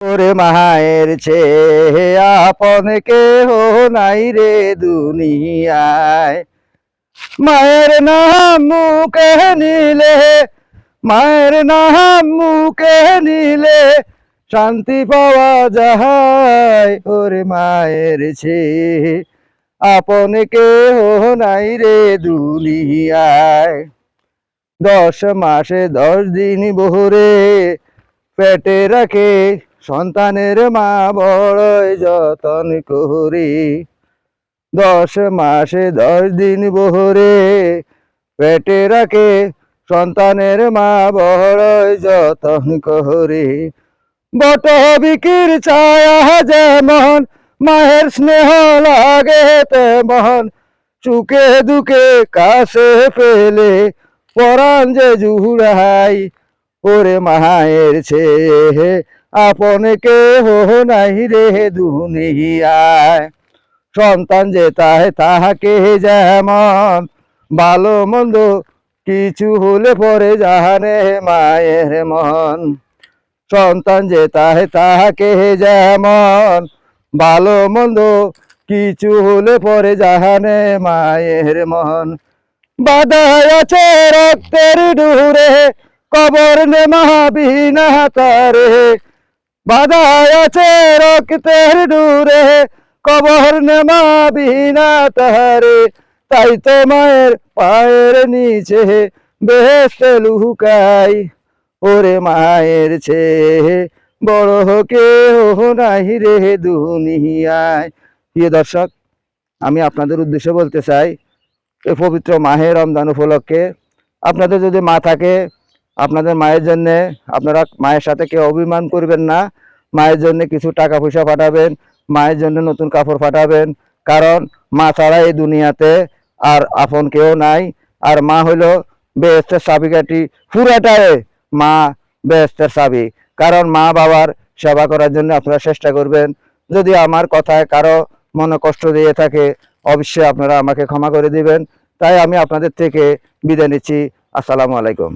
ওরে মায়ের চেয়ে আপন কেহ নাই রে দুনিয়ায়। মায়ের নাম মুখে নিলে, মায়ের নাম মুখে নিলে শান্তি পাওয়া যায়। ওরে মায়ের চেয়ে আপন কেহ নাই রে দুনিয়ায়। 10 মাসে 10 দিন ভরে পেটে রাখে সন্তানের মা বড়ই যতন করি। 10 মাসে 10 দিন ভরে পেটে রাখে সন্তানের মা বড়ই যতন করি। বট বিকির ছায়া যেমন মায়ের স্নেহ লাগে তেমন, সুখে দুঃখে কাছে পেলে পরাণ যে জুড়াই। ওরে মায়ের চেয়ে আপন কেহ নাই রে দুনিয়ায়। সন্তান যে তাহাকে যেমন ভালো মন্দ কিছু হলে পরে জানে মায়ের মন। সন্তান যে তাহাকে যেমন ভালো মন্দ কিছু হলে পরে জানে মায়ের মন। বাধায় আছে রক্তের ডুরে কবর নেমাবি না তারে। বাধায় আছে রক্তের ডুরে কবর নেমাবি না তারে। তাই তো মায়ের পায়ের নিচে বেহেশতে লুকাই। ওরে মায়ের চেয়ে বড় কেহ নাই রে দুনিয়ায়। প্রিয় দর্শক, আমি আপনাদের উদ্দেশ্যে বলতে চাই, এই পবিত্র মাহে রমজান উপলক্ষে আপনাদের যদি মা থাকে, আপনাদের মায়ের জন্যে আপনারা মায়ের সাথে কেউ অভিমান করবেন না। মায়ের জন্য কিছু টাকা পয়সা পাঠাবেন, মায়ের জন্য নতুন কাপড় পাঠাবেন। কারণ মা ছাড়া এই দুনিয়াতে আর আপন কেউ নাই। আর মা হইল বেহেশতের চাবিকাঠি, পুরাটাই মা বেহেশতের চাবি। কারণ মা বাবার সেবা করার জন্য আপনারা চেষ্টা করবেন। যদি আমার কথায় কারো মনে কষ্ট দিয়ে থাকে, অবশ্যই আপনারা আমাকে ক্ষমা করে দিবেন। তাই আমি আপনাদের থেকে বিদায় নিচ্ছি। আসসালামু আলাইকুম।